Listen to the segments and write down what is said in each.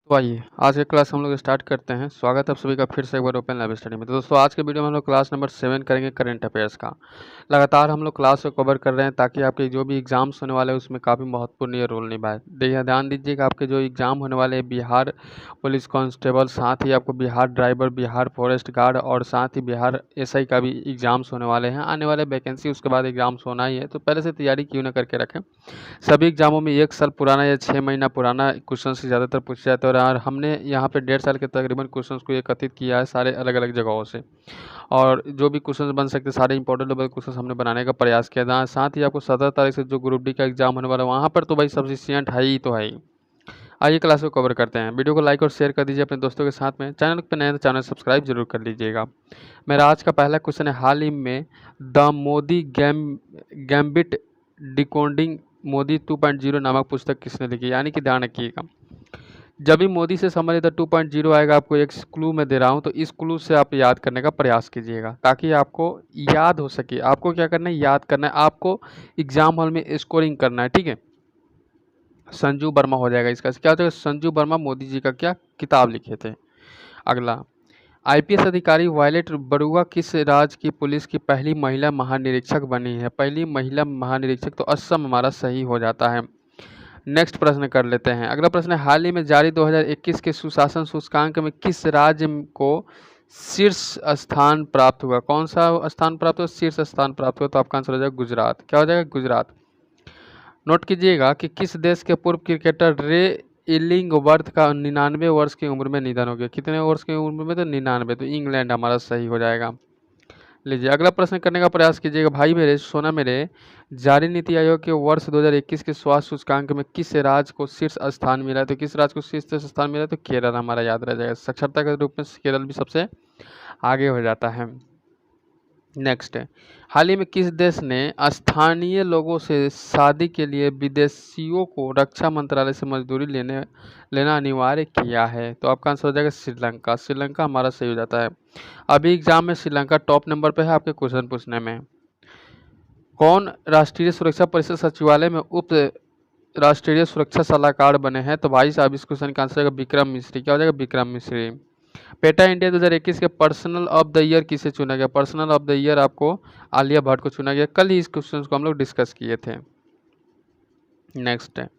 तो आइए आज के क्लास हम लोग स्टार्ट करते हैं। स्वागत है आप सभी का फिर से एक बार ओपन लैब स्टडी में। तो दोस्तों आज के वीडियो में हम लोग क्लास नंबर 7 करेंगे करंट अफेयर्स का। लगातार हम लोग क्लास को कवर कर रहे हैं ताकि आपके जो भी एग्जाम्स होने वाले हैं उसमें काफ़ी महत्वपूर्ण ये रोल निभाए। देखिए ध्यान दीजिएगा, आपके जो एग्ज़ाम होने वाले हैं बिहार पुलिस कांस्टेबल, साथ ही आपको Bihar driver, Bihar forest guard और साथ ही बिहार एसआई का भी एग्ज़ाम्स होने वाले हैं। आने वाले वैकेंसी उसके बाद एग्ज़ाम्स होना ही है, तो पहले से तैयारी क्यों ना करके रखें। सभी एग्जामों में 1 साल पुराना या 6 महीना पुराना क्वेश्चन से ज़्यादातर पूछे जाते हैं और हमने यहाँ पे 1.5 साल के तकरीबन क्वेश्चंस को एकत्रित किया है सारे अलग अलग जगहों से। और जो भी क्वेश्चंस बन सकते सारे इंपॉर्टेंट लेवल क्वेश्चंस हमने बनाने का प्रयास किया था। साथ ही आपको 17 तारीख से जो ग्रुप डी का एग्जाम होने वाला है वहाँ पर तो भाई सफिशिएंट है ही तो है ही। आइए क्लास को कवर करते हैं। वीडियो को लाइक और शेयर कर दीजिए अपने दोस्तों के साथ में। चैनल पर नए तो चैनल सब्सक्राइब जरूर कर लीजिएगा। मेरा आज का पहला क्वेश्चन है, हाल ही में the Modi gambit decoding Modi 2.0 नामक पुस्तक किसने लिखी। यानी कि ध्यान रखिएगा, जब भी मोदी से संबंधित 2.0 आएगा आपको एक क्लू मैं दे रहा हूँ, तो इस क्लू से आप याद करने का प्रयास कीजिएगा ताकि आपको याद हो सके। आपको क्या करना है, याद करना है, आपको एग्जाम हॉल में स्कोरिंग करना है, ठीक है। संजू वर्मा हो जाएगा इसका। क्या हो जाएगा, संजू वर्मा मोदी जी का क्या किताब लिखे थे। अगला, आईपीएस अधिकारी वायलेट बरुआ किस राज्य की पुलिस की पहली महिला महानिरीक्षक बनी है। पहली महिला महानिरीक्षक तो असम हमारा सही हो जाता है। नेक्स्ट प्रश्न कर लेते हैं। अगला प्रश्न है, हाल ही में जारी 2021 के सुशासन सूचकांक में किस राज्य को शीर्ष स्थान प्राप्त हुआ। कौन सा स्थान प्राप्त हुआ, शीर्ष स्थान प्राप्त हुआ। तो आपका आंसर हो जाएगा गुजरात। क्या हो जाएगा, गुजरात। नोट कीजिएगा कि किस देश के पूर्व क्रिकेटर रे इलिंगवर्थ का 99 वर्ष की उम्र में निधन हो गया। कितने वर्ष की उम्र में, तो 99। तो इंग्लैंड हमारा सही हो जाएगा। लीजिए अगला प्रश्न करने का प्रयास कीजिएगा। भाई मेरे सोना मेरे, जारी नीति आयोग के वर्ष 2021 के स्वास्थ्य सूचकांक में किस राज्य को शीर्ष स्थान मिला है। तो किस राज्य को शीर्ष स्थान मिला है, तो केरल हमारा याद रह जाएगा। साक्षरता के रूप में केरल भी सबसे आगे हो जाता है। नेक्स्ट है, हाल ही में किस देश ने स्थानीय लोगों से शादी के लिए विदेशियों को रक्षा मंत्रालय से मजदूरी लेना अनिवार्य किया है। तो आपका आंसर हो जाएगा श्रीलंका। श्रीलंका हमारा सही हो जाता है। अभी एग्जाम में श्रीलंका टॉप नंबर पे है आपके क्वेश्चन पूछने में। कौन राष्ट्रीय सुरक्षा परिषद सचिवालय में उप राष्ट्रीय सुरक्षा सलाहकार बने हैं। तो भाई साहब इस क्वेश्चन का आंसर होगा विक्रम मिश्री। क्या हो जाएगा, विक्रम मिश्री। पेटा इंडिया 2021 के पर्सनल ऑफ द ईयर किसे चुना गया। पर्सनल ऑफ द ईयर आपको आलिया भट्ट को चुना गया। कल ही इस क्वेश्चन को हम लोग डिस्कस किए थे। नेक्स्ट है,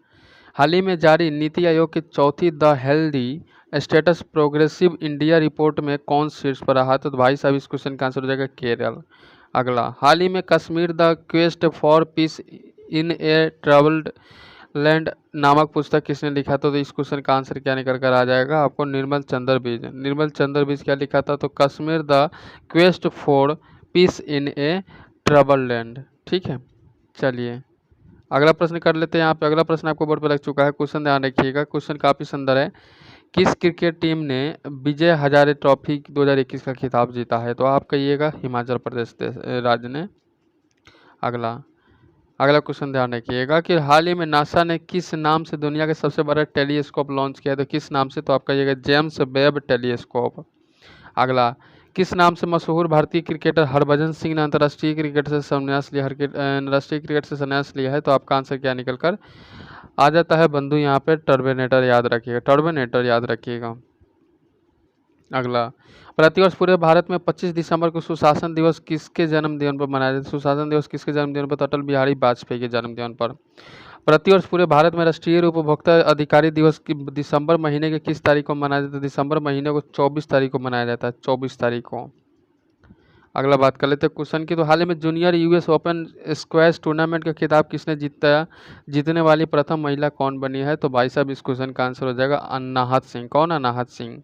हाल ही में जारी नीति आयोग की चौथी the healthy status progressive India report में कौन शीर्ष पर रहा। तो भाई साहब इस क्वेश्चन का आंसर हो जाएगा केरल। अगला, हाल ही में Kashmir the quest for piece in A troubled land नामक पुस्तक किसने लिखा था। तो इस क्वेश्चन का आंसर क्या निकल कर आ जाएगा आपको, निर्मल चंद्र बीज। निर्मल चंद्र बीज क्या लिखा था, तो Kashmir the quest for piece in A trouble land. ठीक है, चलिए अगला प्रश्न कर लेते हैं। यहाँ पे अगला प्रश्न आपको बोर्ड पर लग चुका है। क्वेश्चन ध्यान रखिएगा, क्वेश्चन काफ़ी सुंदर है। किस क्रिकेट टीम ने विजय हजारे ट्रॉफी 2021 का खिताब जीता है। तो आप कहिएगा हिमाचल प्रदेश राज्य ने। अगला क्वेश्चन ध्यान रखिएगा कि हाल ही में नासा ने किस नाम से दुनिया के सबसे बड़ा टेलीस्कोप लॉन्च किया है। तो किस नाम से, तो आप कहिएगा जेम्स वेब टेलीस्कोप। अगला, किस नाम से मशहूर भारतीय क्रिकेटर हरभजन सिंह ने अंतर्राष्ट्रीय क्रिकेट से संन्यास लिया। राष्ट्रीय क्रिकेट से संन्यास लिया है। तो आपका आंसर क्या निकल कर आ जाता है बंधु, यहाँ पे टर्मिनेटर याद रखिएगा, टर्मिनेटर याद रखिएगा। अगला, प्रतिवर्ष पूरे भारत में 25 दिसंबर को सुशासन दिवस किसके जन्मदिन पर मनाया जाता है। सुशासन दिवस किसके जन्मदिन पर, तो अटल बिहारी वाजपेयी के जन्मदिन पर। प्रतिवर्ष पूरे भारत में राष्ट्रीय उपभोक्ता अधिकारी दिवस की दिसंबर महीने के किस तारीख को मनाया जाता है। दिसंबर महीने को 24 तारीख को मनाया जाता है, 24 तारीख को। अगला बात कर लेते हैं क्वेश्चन की। तो हाल ही में junior US open squash tournament का खिताब किसने जीता, जीतने वाली प्रथम महिला कौन बनी है। तो भाई साहब इस क्वेश्चन का आंसर हो जाएगा अनाहत सिंह। कौन, अनाहत सिंह।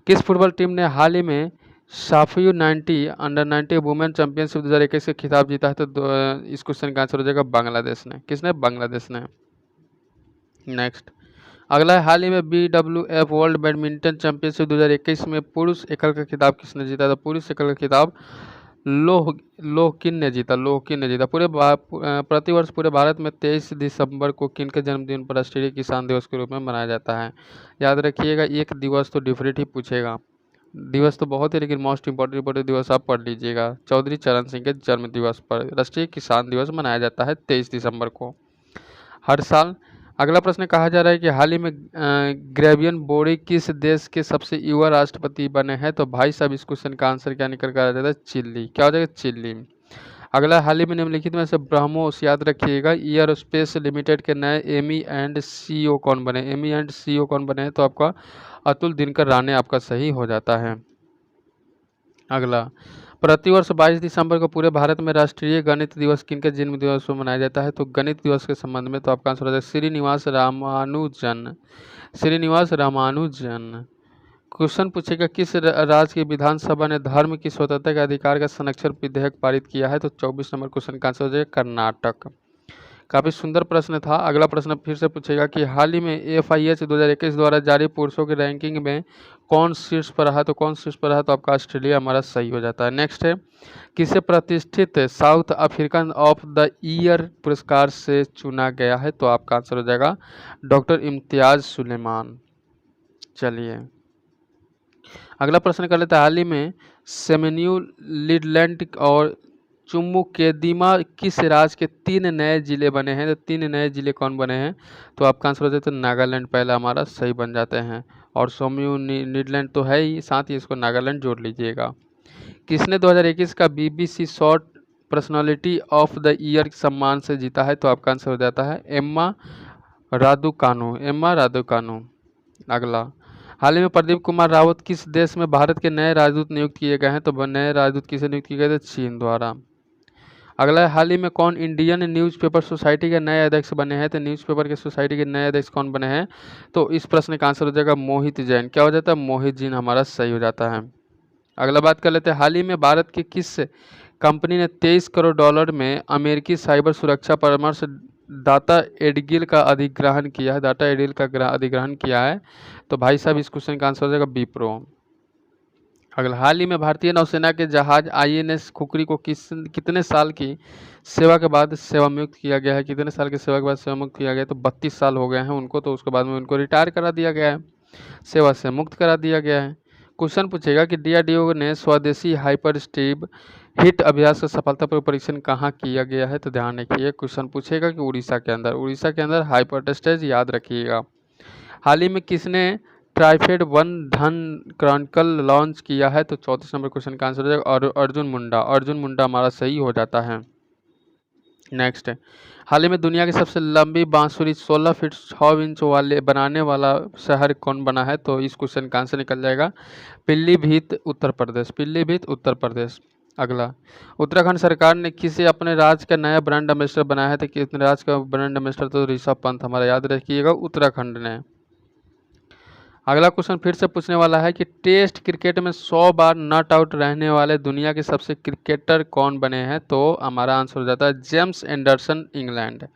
किस फुटबॉल टीम ने हाल ही में साफयू 90 अंडर 90 वुमेन चैंपियनशिप 2021 का खिताब जीता है। तो इस क्वेश्चन का आंसर हो जाएगा बांग्लादेश ने। किसने, बांग्लादेश ने। नेक्स्ट, अगला है, हाल ही में BWF वर्ल्ड बैडमिंटन चैंपियनशिप 2021 में पुरुष एकल का खिताब किसने जीता था। पुरुष एकल का खिताब लोहकिन ने जीता। लोहकिन ने जीता। प्रतिवर्ष पूरे भारत में 23 दिसंबर को किन के जन्मदिन पर राष्ट्रीय किसान दिवस के रूप में मनाया जाता है। याद रखिएगा, एक दिवस तो डिफरेंट ही पूछेगा, दिवस तो बहुत है लेकिन मोस्ट इंपॉर्टेंट दिवस आप पढ़ लीजिएगा। चौधरी चरण सिंह के जन्म दिवस पर राष्ट्रीय किसान दिवस मनाया जाता है 23 दिसंबर को हर साल। अगला प्रश्न कहा जा रहा है कि हाल ही में ग्रेवियन बोरी किस देश के सबसे युवा राष्ट्रपति बने हैं। तो भाई साहब इस क्वेश्चन का आंसर क्या निकल कर आ जाता है, चिली। क्या हो जाएगा, चिली। अगला, हाल ही में निम्नलिखित में से ब्रह्मोस, याद रखिएगा, एयरोस्पेस लिमिटेड के नए एमई एंड सीईओ कौन बने। एमई एंड सीईओ कौन बने हैं, तो आपका अतुल दिनकर राणे आपका सही हो जाता है। अगला, प्रतिवर्ष 22 दिसंबर को पूरे भारत में राष्ट्रीय गणित दिवस किनके जन्म दिवस में मनाया जाता है। तो गणित दिवस के संबंध में तो आपका आंसर हो जाएगा श्रीनिवास रामानुजन। श्रीनिवास रामानुजन। क्वेश्चन पूछेगा, किस राज्य की विधानसभा ने धर्म की स्वतंत्रता के अधिकार का संरक्षण विधेयक पारित किया है। तो 24 नंबर क्वेश्चन का आंसर हो जाएगा कर्नाटक। काफ़ी सुंदर प्रश्न था। अगला प्रश्न फिर से पूछेगा कि हाल ही में FIH 2021 द्वारा जारी पुरुषों की रैंकिंग में कौन शीर्ष पर रहा। तो कौन शीर्ष पर रहा, तो आपका ऑस्ट्रेलिया हमारा सही हो जाता है। नेक्स्ट है, किसे प्रतिष्ठित south African of the year पुरस्कार से चुना गया है। तो आपका आंसर हो जाएगा डॉक्टर इम्तियाज सुलेमान। चलिए अगला प्रश्न कर लेते हैं, हाल ही में सेमेन्यू लीडलैंड और चुम्मुकेदिमा किस राज्य के 3 नए जिले बने हैं। तो 3 नए जिले कौन बने हैं, तो आपका आंसर हो जाता है नागालैंड पहला हमारा सही बन जाते हैं। और सोम्यू लीडलैंड तो है ही, साथ ही इसको नागालैंड जोड़ लीजिएगा। किसने 2021 का BBC short personality of the year सम्मान से जीता है। तो आपका आंसर हो जाता है एम्मा रादुकानु। Emma Raducanu. अगला, हाल ही में प्रदीप कुमार रावत किस देश में भारत के नए राजदूत नियुक्त किए गए हैं। तो नए राजदूत किसे नियुक्त किए गए थे, चीन द्वारा। अगला, हाल ही में कौन इंडियन न्यूज़पेपर सोसाइटी के नए अध्यक्ष बने हैं। तो न्यूज़पेपर के सोसाइटी के नए अध्यक्ष कौन बने हैं, तो इस प्रश्न का आंसर हो जाएगा मोहित जैन। क्या हो जाता है, मोहित जैन हमारा सही हो जाता है। अगला बात कर लेते हैं, हाल ही में भारत की किस कंपनी ने 23 करोड़ डॉलर में अमेरिकी साइबर सुरक्षा परामर्श डाटा एडगिल का अधिग्रहण किया है। डाटा एडगिल का अधिग्रहण किया है। तो भाई साहब इस क्वेश्चन का आंसर हो जाएगा विप्रो। अगला, हाल ही में भारतीय नौसेना के जहाज INS खुकरी को कितने साल की सेवा के बाद सेवा मुक्त किया गया है। कितने साल की सेवा के बाद सेवा मुक्त किया गया है, तो 32 साल हो गए हैं उनको। तो उसके बाद में उनको रिटायर करा दिया गया है, सेवा से मुक्त करा दिया गया है। क्वेश्चन पूछेगा कि DRDO ने स्वदेशी हाइपर स्टीव हिट अभ्यास का सफलतापूर्वक परीक्षण कहाँ किया गया है। तो ध्यान रखिए, क्वेश्चन पूछेगा कि उड़ीसा के अंदर हाइपर स्टेज, याद रखिएगा। हाल ही में किसने ट्राइफेड 1 धन क्रॉनिकल लॉन्च किया है। तो 34 नंबर क्वेश्चन का आंसर हो जाएगा और अर्जुन मुंडा। अर्जुन मुंडा हमारा सही हो जाता है। नेक्स्ट है, हाल ही में दुनिया की सबसे लंबी बांसुरी 16 फीट 6 इंच वाले बनाने वाला शहर कौन बना है। तो इस क्वेश्चन का आंसर निकल जाएगा पीलीभीत उत्तर प्रदेश। पीलीभीत उत्तर प्रदेश। अगला, उत्तराखंड सरकार ने किसे अपने राज्य का नया ब्रांड एम्बेसडर बनाया है। तो कितने राज्य का ब्रांड एम्बेसडर, तो ऋषभ पंत हमारा, याद रखिएगा, उत्तराखंड ने। अगला क्वेश्चन फिर से पूछने वाला है कि टेस्ट क्रिकेट में 100 बार नॉट आउट रहने वाले दुनिया के सबसे क्रिकेटर कौन बने हैं। तो हमारा आंसर हो जाता है जेम्स एंडरसन, इंग्लैंड।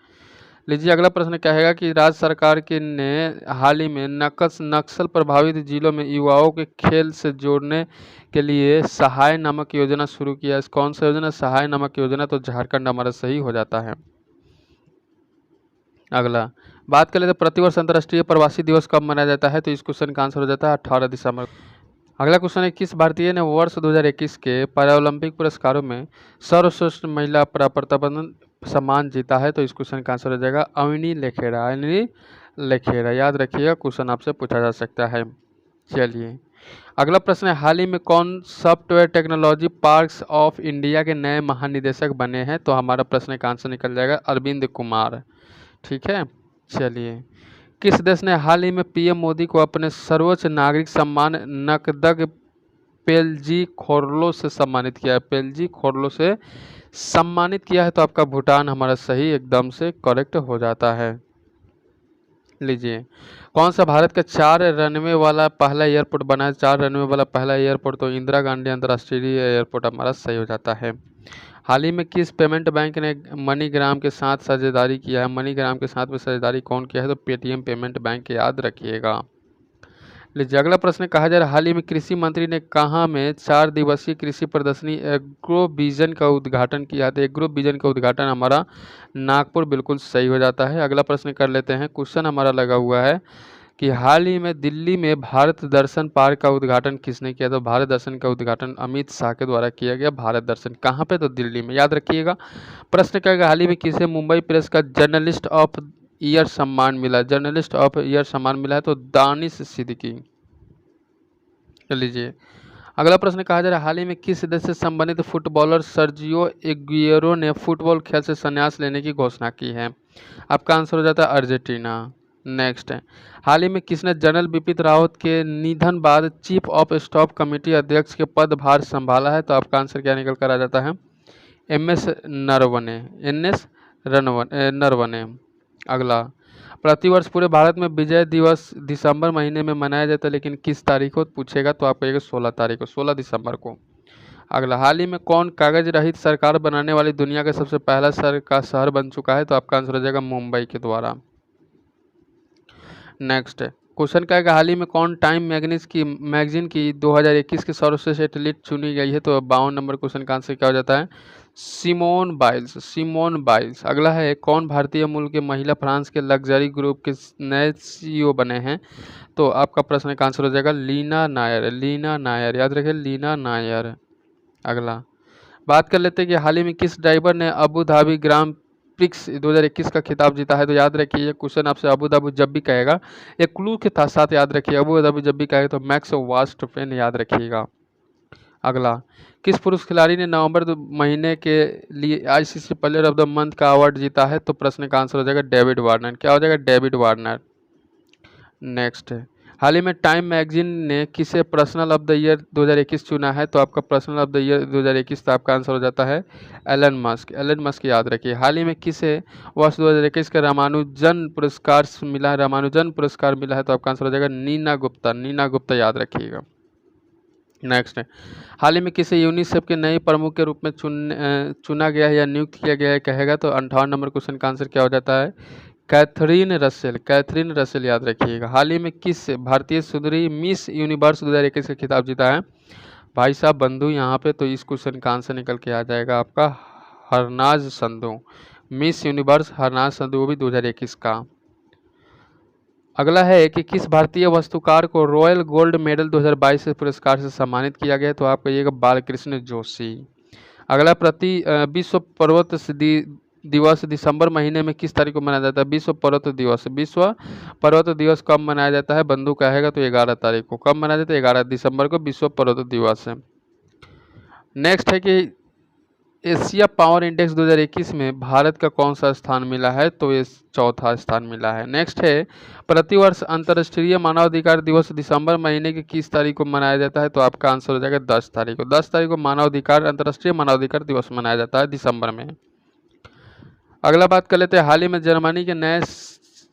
लीजिए अगला प्रश्न कहेगा कि राज्य सरकार के ने हाल ही में नक्सल प्रभावित जिलों में युवाओं के खेल से जोड़ने के लिए सहाय नामक योजना शुरू किया है। कौन सा योजना, सहाय नामक योजना। तो झारखंड हमारा सही हो जाता है। अगला बात कर लेते हैं, प्रतिवर्ष अंतर्राष्ट्रीय प्रवासी दिवस कब मनाया जाता है। तो इस क्वेश्चन का आंसर हो जाता है 18 दिसंबर। अगला क्वेश्चन है, किस भारतीय ने वर्ष 2021 के पैरालंपिक पुरस्कारों में सर्वश्रेष्ठ महिला प्रबंधन सम्मान जीता है। तो इस क्वेश्चन का आंसर हो जाएगा अविनी लेखेड़ा। अविनी लेखेड़ा, याद रखिएगा, क्वेश्चन आपसे पूछा जा सकता है। चलिए अगला प्रश्न है, हाल ही में कौन software technology parks of India के नए महानिदेशक बने हैं। तो हमारा प्रश्न का आंसर निकल जाएगा अरविंद कुमार। ठीक है, चलिए किस देश ने हाल ही में PM मोदी को अपने सर्वोच्च नागरिक सम्मान नकदक पेलजी खोरलो से सम्मानित किया है। पेलजी खोरलो से सम्मानित किया है। तो आपका भूटान हमारा सही एकदम से करेक्ट हो जाता है। लीजिए, कौन सा भारत का 4 रनवे वाला पहला एयरपोर्ट बना है। 4 रनवे वाला पहला एयरपोर्ट, तो इंदिरा गांधी अंतर्राष्ट्रीय एयरपोर्ट हमारा सही हो जाता है। हाल ही में किस पेमेंट बैंक ने मनीग्राम के साथ साझेदारी किया है। मनीग्राम के साथ में साझेदारी कौन किया है। तो पेटीएम पेमेंट बैंक, याद रखिएगा। लीजिए अगला प्रश्न कहा जा रहा है, हाल ही में कृषि मंत्री ने कहाँ में 4 दिवसीय कृषि प्रदर्शनी एग्रो विजन का उद्घाटन किया था। एग्रो विजन का उद्घाटन हमारा नागपुर, बिल्कुल सही हो जाता है। अगला प्रश्न कर लेते हैं, क्वेश्चन हमारा लगा हुआ है कि हाल ही में दिल्ली में भारत दर्शन पार्क का उद्घाटन किसने किया। तो भारत दर्शन का उद्घाटन अमित शाह के द्वारा किया गया। भारत दर्शन कहाँ पे, तो दिल्ली में, याद रखिएगा। प्रश्न कहेगा, हाल ही में किसे मुंबई प्रेस का जर्नलिस्ट ऑफ ईयर सम्मान मिला, जर्नलिस्ट ऑफ ईयर सम्मान मिला है तो दानिश सिद्दीकी। लीजिए अगला प्रश्न कहा जा रहा है, हाल ही में किस देश से संबंधित फुटबॉलर सर्जियो एग्युएरो ने फुटबॉल खेल से संन्यास लेने की घोषणा की है? आपका आंसर हो जाता है अर्जेंटीना। नेक्स्ट है, हाल ही में किसने जनरल बिपिन रावत के निधन बाद चीफ ऑफ स्टाफ कमेटी अध्यक्ष के पदभार संभाला है? तो आपका आंसर क्या निकल कर आ जाता है? MS Naravane, NS Naravane. अगला, प्रतिवर्ष पूरे भारत में विजय दिवस दिसंबर महीने में मनाया जाता है, लेकिन किस तारीख को पूछेगा तो आपको ये 16 तारीख को, 16 दिसंबर को। अगला, हाल ही में कौन कागज रहित सरकार बनाने वाली दुनिया का सबसे पहला शहर बन चुका है? तो आपका आंसर हो जाएगा मुंबई के द्वारा। नेक्स्ट क्वेश्चन क्या है, हाल ही में कौन टाइम मैगजीन की 2021 की सर्वश्रेष्ठ एथलीट चुनी गई है? तो 52 नंबर क्वेश्चन का आंसर क्या हो जाता है? Simone Biles, Simone Biles. अगला है, कौन भारतीय मूल के महिला फ्रांस के लग्जरी ग्रुप के नए CEO बने हैं? तो आपका प्रश्न का आंसर हो जाएगा लीना नायर, लीना नायर, याद रखिए लीना नायर। अगला, बात कर लेते हैं कि हाल ही में किस ड्राइवर ने अबू धाबी ग्रांड प्रिक्स 2021 का खिताब जीता है? तो याद रखिए ये क्वेश्चन आपसे अबू धाबी जब भी कहेगा, एक क्लू के साथ याद रखिए, अबू धाबी जब भी कहेगा तो मैक्स वर्स्टपेन याद रखिएगा। अगला, किस पुरुष खिलाड़ी ने नवंबर महीने के लिए ICC player of the month का अवार्ड जीता है? तो प्रश्न का आंसर हो जाएगा डेविड वार्नर। क्या हो जाएगा? David Warner. नेक्स्ट है, हाल ही में टाइम मैगजीन ने किसे पर्सनल ऑफ द ईयर 2021 चुना है? तो आपका पर्सनल ऑफ द ईयर 2021 तो आपका आंसर हो जाता है एलन मस्क, एलन मस्क याद रखिए। हाल ही में किसे वर्ष 2021 का रामानुजन पुरस्कार मिला है? रामानुजन पुरस्कार मिला है तो आपका आंसर हो जाएगा नीना गुप्ता, नीना गुप्ता याद रखिएगा। नेक्स्ट है, हाल ही में किसे यूनिसेफ के नए प्रमुख के रूप में चुना गया है या नियुक्त किया गया है कहेगा? तो 58 नंबर क्वेश्चन का आंसर क्या हो जाता है? कैथरीन रसेल, कैथरीन रसेल याद रखिएगा। हाल ही में किस भारतीय सुंदरी मिस यूनिवर्स 2021 का खिताब जीता है? भाई साहब बंधु यहाँ पे, तो इस क्वेश्चन का आंसर निकल के आ जाएगा आपका हरनाज संधू, मिस यूनिवर्स हरनाज संधू, वो भी 2021 का। अगला है कि किस भारतीय वस्तुकार को रॉयल गोल्ड मेडल 2022 से पुरस्कार से सम्मानित किया गया? तो आप कहिएगा बालकृष्ण जोशी। अगला, विश्व पर्वत दिवस दिसंबर महीने में किस तारीख को मनाया जाता है? विश्व पर्वत दिवस, विश्व पर्वत दिवस कब मनाया जाता है? बंधु कहेगा तो 11 तारीख को। कब मनाया जाता है? 11 दिसंबर को विश्व पर्वत दिवस है। नेक्स्ट है कि एशिया पावर इंडेक्स 2021 में भारत का कौन सा स्थान मिला है? तो ये 4था स्थान मिला है। नेक्स्ट है, प्रतिवर्ष अंतर्राष्ट्रीय मानवाधिकार दिवस दिसंबर महीने की किस तारीख को मनाया जाता है? तो आपका आंसर हो जाएगा 10 तारीख को। 10 तारीख को मानवाधिकार अंतर्राष्ट्रीय मानवाधिकार दिवस मनाया जाता है दिसंबर में। अगला बात कर लेते हैं, हाल ही में जर्मनी के नए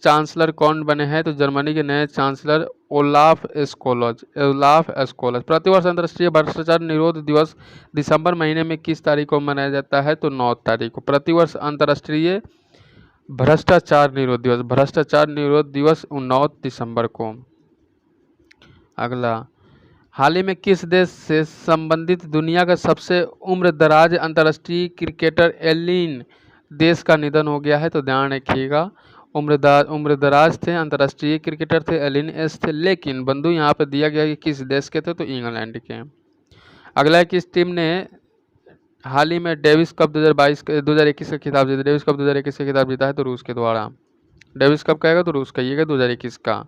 चांसलर कौन बने हैं? तो जर्मनी के नए चांसलर ओलाफ स्कोलज, ओलाफ स्कोलज। प्रतिवर्ष अंतर्राष्ट्रीय भ्रष्टाचार निरोध दिवस दिसंबर महीने में किस तारीख को मनाया जाता है? तो 9 तारीख को। प्रतिवर्ष अंतर्राष्ट्रीय भ्रष्टाचार निरोध दिवस, भ्रष्टाचार निरोध दिवस 9 दिसंबर को। अगला, हाल ही में किस देश से संबंधित दुनिया का सबसे उम्रदराज अंतर्राष्ट्रीय क्रिकेटर एलिन देश का निधन हो गया है? तो ध्यान रखिएगा, उम्रदराज थे, अंतर्राष्ट्रीय क्रिकेटर थे, एलिन एस थे, लेकिन बंधु यहाँ पे दिया गया कि किस देश के थे? तो इंग्लैंड के। अगला है, किस टीम ने हाल ही में डेविस कप 2021 का खिताब जीता? डेविस कप 2021 का खिताब जीता है तो रूस के द्वारा। डेविस कप कहेगा तो रूस कहिएगा 2021 का।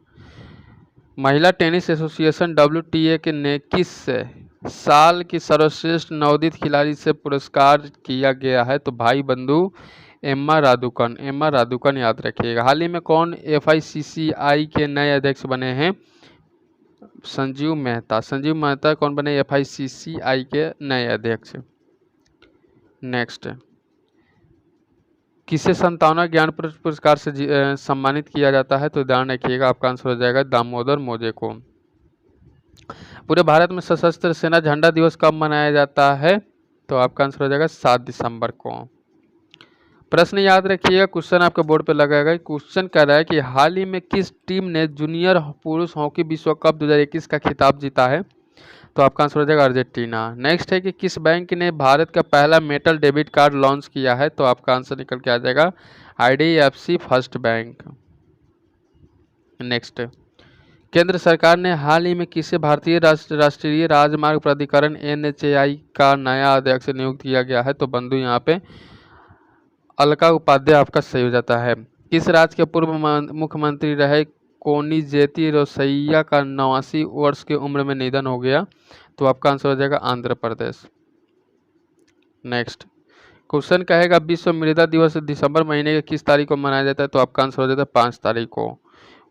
महिला टेनिस एसोसिएशन WTA के ने किस साल की सर्वश्रेष्ठ नवोदित खिलाड़ी से पुरस्कार किया गया है? तो भाई बंधु एम्मा रादुकन, एम्मा रादुकन याद रखिएगा। हाल ही में कौन FICCI के नए अध्यक्ष बने हैं? संजीव मेहता, संजीव मेहता कौन बने FICCI के नए अध्यक्ष? नेक्स्ट, किसे 57वां ज्ञान पुरस्कार से सम्मानित किया जाता है? तो ध्यान रखिएगा, आपका आंसर हो जाएगा दामोदर मोजे को। पूरे भारत में सशस्त्र सेना झंडा दिवस कब मनाया जाता है? तो आपका आंसर हो जाएगा 7 दिसंबर को। प्रश्न याद रखिएगा, क्वेश्चन आपके बोर्ड पे लगाएगा। क्वेश्चन कह रहा है कि हाल ही में किस टीम ने जूनियर पुरुष हॉकी विश्व कप 2021 का खिताब जीता है? तो आपका आंसर हो जाएगा अर्जेंटीना। नेक्स्ट है कि किस बैंक ने भारत का पहला मेटल डेबिट कार्ड लॉन्च किया है? तो आपका आंसर निकल के आ जाएगा IDFC फर्स्ट बैंक। नेक्स्ट, केंद्र सरकार ने हाल ही में किसे भारतीय राष्ट्रीय राजमार्ग प्राधिकरण NHAI का नया अध्यक्ष नियुक्त किया गया है? तो बंधु यहाँ पे अलका उपाध्याय आपका सही हो जाता है। किस राज्य के पूर्व मुख्यमंत्री रहे कोनिजेती रोसैया का 89 वर्ष की उम्र में निधन हो गया? तो आपका आंसर हो जाएगा आंध्र प्रदेश। नेक्स्ट क्वेश्चन कहेगा विश्व मृदा दिवस दिसंबर महीने के किस तारीख को मनाया जाता है? तो आपका आंसर हो जाता है 5 तारीख को।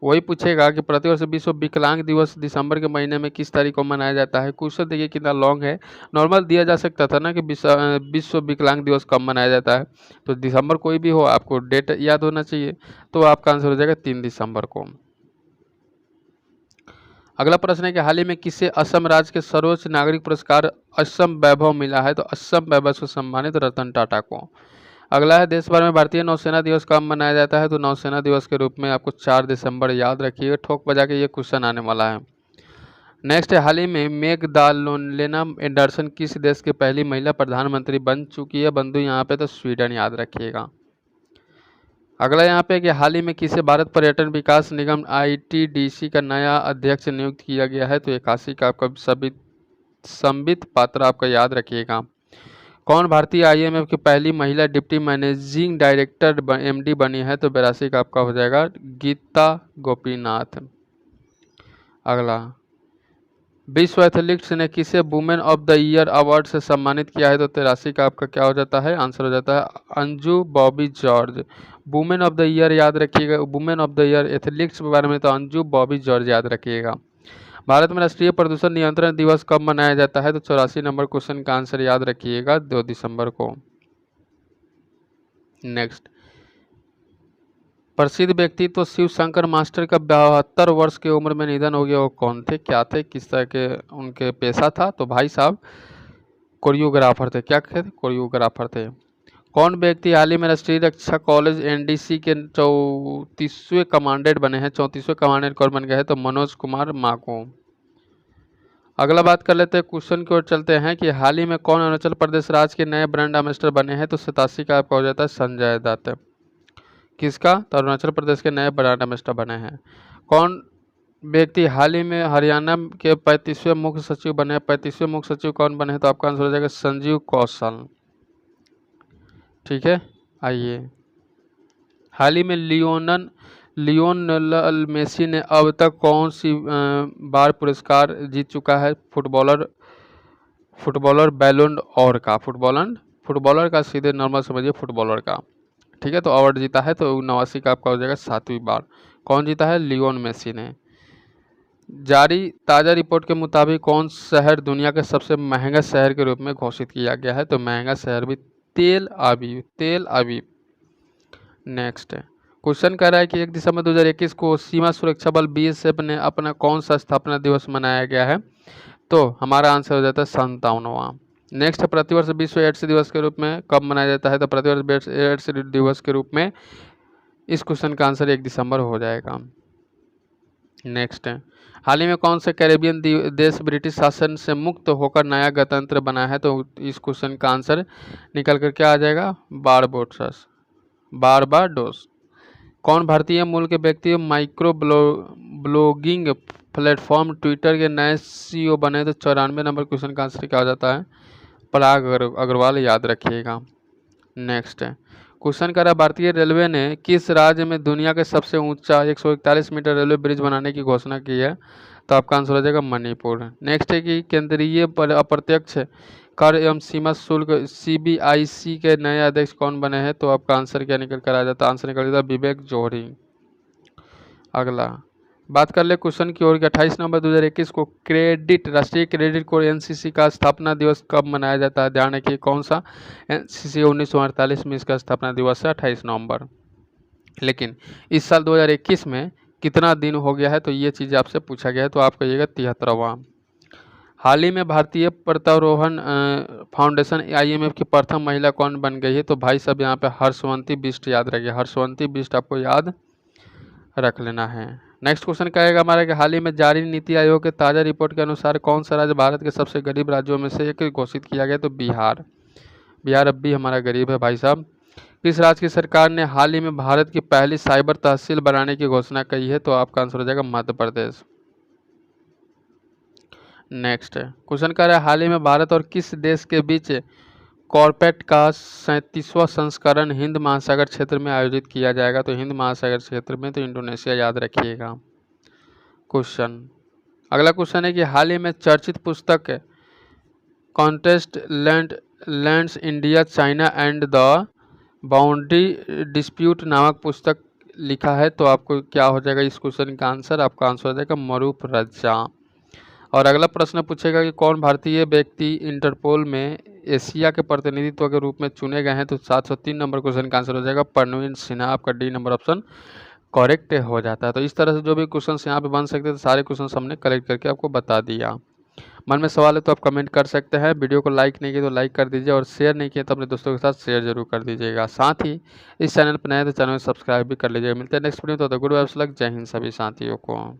वही पूछेगा कि प्रतिवर्ष विश्व विकलांग दिवस दिसंबर के महीने में किस तारीख को मनाया जाता है। क्वेश्चन देखिए कितना लॉन्ग है। नॉर्मल दिया जा सकता था ना कि विश्व विकलांग दिवस कब मनाया जाता है, तो दिसंबर कोई भी हो आपको डेट याद होना चाहिए। तो आपका आंसर हो जाएगा 3 दिसंबर को। अगला प्रश्न है कि हाल ही में किसे असम राज्य के सर्वोच्च नागरिक पुरस्कार असम वैभव मिला है? तो असम वैभव से सम्मानित रतन टाटा को। अगला है देश भर में भारतीय नौसेना दिवस कब मनाया जाता है? तो नौसेना दिवस के रूप में आपको 4 दिसंबर याद रखिएगा, ठोक बजा के ये क्वेश्चन आने वाला है। नेक्स्ट है हाल ही में मैग्दालेना एंडरसन किस देश की पहली महिला प्रधानमंत्री बन चुकी है? बंधु यहाँ पे तो स्वीडन याद रखिएगा। अगला यहाँ पे कि हाल ही में किसे भारत पर्यटन विकास निगम ITDC का नया अध्यक्ष नियुक्त किया गया है? तो 81 का आपका संबित पात्रा आपका याद रखिएगा। कौन भारतीय IMF की पहली महिला डिप्टी मैनेजिंग डायरेक्टर MD बनी है? तो 82 का आपका हो जाएगा गीता गोपीनाथ। अगला विश्व एथलीट्स ने किसे women of the year award से सम्मानित किया है? तो 83 का आपका क्या हो जाता है? आंसर हो जाता है Anju Bobby George. Women of the year याद रखिएगा, women of the year athletes के बारे में तो अंजू बॉबी जॉर्ज याद रखिएगा। भारत में राष्ट्रीय प्रदूषण नियंत्रण दिवस कब मनाया जाता है? तो 84 नंबर क्वेश्चन का आंसर याद रखिएगा 2 दिसंबर को। नेक्स्ट प्रसिद्ध व्यक्ति तो शिव शंकर मास्टर का 72 वर्ष की उम्र में निधन हो गया। वो कौन थे, क्या थे, किस तरह के उनके पेशा था? तो भाई साहब कोरियोग्राफर थे। क्या थे? कोरियोग्राफर थे। कौन व्यक्ति हाल ही में राष्ट्रीय रक्षा कॉलेज NDC के 34वें कमांडेंट बने हैं? 34वें कमांडेंट कौन बन गए हैं? तो मनोज कुमार माको। अगला बात कर लेते हैं, क्वेश्चन की ओर चलते हैं कि हाल ही में कौन अरुणाचल प्रदेश राज्य के नए ब्रांड एम्बेसडर बने हैं? तो 87 का आपका हो जाता है संजय दत्त। किसका? तो अरुणाचल प्रदेश के नए ब्रांड एम्बेसडर बने हैं। कौन व्यक्ति हाल ही में हरियाणा के 35वें मुख्य सचिव बने हैं? 35वें मुख्य सचिव कौन बने हैं? तो आपका आंसर हो जाएगा संजीव कौशल। ठीक है, आइए हाल ही में लियोनेल मेसी ने अब तक कौन सी बार पुरस्कार जीत चुका है? फुटबॉलर बैलोन और का फुटबॉलर का सीधे नॉर्मल समझिए फुटबॉलर का। ठीक है, तो अवार्ड जीता है तो 89 का आपका हो जाएगा 7वीं बार। कौन जीता है? लियोन मेसी ने। जारी ताज़ा रिपोर्ट के मुताबिक कौन शहर दुनिया के सबसे महंगा शहर के रूप में घोषित किया गया है? तो महंगा शहर भी तेल अवीव। नेक्स्ट क्वेश्चन कह रहा है कि 1 दिसंबर 2021 को सीमा सुरक्षा बल BSF ने अपना कौन सा स्थापना दिवस मनाया गया है? तो हमारा आंसर हो जाता है 57वां। नेक्स्ट प्रतिवर्ष विश्व एड्स दिवस के रूप में कब मनाया जाता है? तो प्रतिवर्ष एड्स दिवस के रूप में इस क्वेश्चन का आंसर 1 दिसंबर हो जाएगा। नेक्स्ट हाल ही में कौन से कैरेबियन देश ब्रिटिश शासन से मुक्त होकर नया गणतंत्र बना है? तो इस क्वेश्चन का आंसर निकल कर क्या आ जाएगा? बारबाडोस। कौन भारतीय मूल के व्यक्ति माइक्रो ब्लॉगिंग प्लेटफॉर्म ट्विटर के नए CEO बने? तो 94 नंबर क्वेश्चन का आंसर क्या हो जाता है? पराग अग्रवाल याद रखिएगा। नेक्स्ट क्वेश्चन कर रहा है भारतीय रेलवे ने किस राज्य में दुनिया के सबसे ऊंचा 141 मीटर रेलवे ब्रिज बनाने की घोषणा की है? तो आपका आंसर हो जाएगा मणिपुर। नेक्स्ट है कि केंद्रीय अप्रत्यक्ष कर एवं सीमा शुल्क CBIC के नए अध्यक्ष कौन बने हैं? तो आपका आंसर क्या निकल कर आ जाता है? आंसर निकल जाता है विवेक जौहरी। अगला बात कर ले क्वेश्चन की ओर 28 नवंबर 2021 को राष्ट्रीय क्रेडिट कोर NCC का स्थापना दिवस कब मनाया जाता है? ध्यान रखिए कौन सा? NCC 1948 में इसका स्थापना दिवस है 28 नवंबर। लेकिन इस साल 2021 में कितना दिन हो गया है? तो ये चीज़ आपसे पूछा गया है, तो आप कहिएगा 73वां। हाल ही में भारतीय पर्वतारोहण फाउंडेशन IMF की प्रथम महिला कौन बन गई है? तो भाई साहब यहाँ पे हर्षवंती बिष्ट याद रखिए, हर्षवंती बिष्ट आपको याद रख लेना है। नेक्स्ट क्वेश्चन कहेगा हमारा कि हाल ही में जारी नीति आयोग के ताज़ा रिपोर्ट के अनुसार कौन सा राज्य भारत के सबसे गरीब राज्यों में से एक घोषित किया गया? तो बिहार अब भी हमारा गरीब है भाई साहब। किस राज्य की सरकार ने हाल ही में भारत की पहली साइबर तहसील बनाने की घोषणा की है? तो आपका आंसर हो जाएगा मध्य प्रदेश। नेक्स्ट क्वेश्चन कह रहा है हाल ही में भारत और किस देश के बीच कॉर्पेट का 37वां संस्करण हिंद महासागर क्षेत्र में आयोजित किया जाएगा? तो हिंद महासागर क्षेत्र में तो इंडोनेशिया याद रखिएगा। क्वेश्चन, अगला क्वेश्चन है कि हाल ही में चर्चित पुस्तक contest lands India China and the boundary dispute नामक पुस्तक लिखा है, तो आपको क्या हो जाएगा इस क्वेश्चन का आंसर? आपका आंसर हो जाएगा मरूप रजा। और अगला प्रश्न पूछेगा कि कौन भारतीय व्यक्ति इंटरपोल में एशिया के प्रतिनिधित्व के रूप में चुने गए हैं? तो 703 नंबर क्वेश्चन का आंसर हो जाएगा परवीन सिन्हा। आपका डी नंबर ऑप्शन करेक्ट हो जाता है। तो इस तरह से जो भी क्वेश्चन यहाँ पे बन सकते थे सारे क्वेश्चन हमने कलेक्ट करके आपको बता दिया। मन में सवाल है तो आप कमेंट कर सकते हैं। वीडियो को लाइक नहीं किया तो लाइक कर दीजिए और शेयर नहीं किया तो अपने दोस्तों के साथ शेयर जरूर कर दीजिएगा। साथ ही इस चैनल पर नए तो चैनल को सब्सक्राइब भी कर लीजिएगा। मिलते हैं नेक्स्ट वीडियो में। तो गुड वाइब्स लक। जय हिंद सभी साथियों को।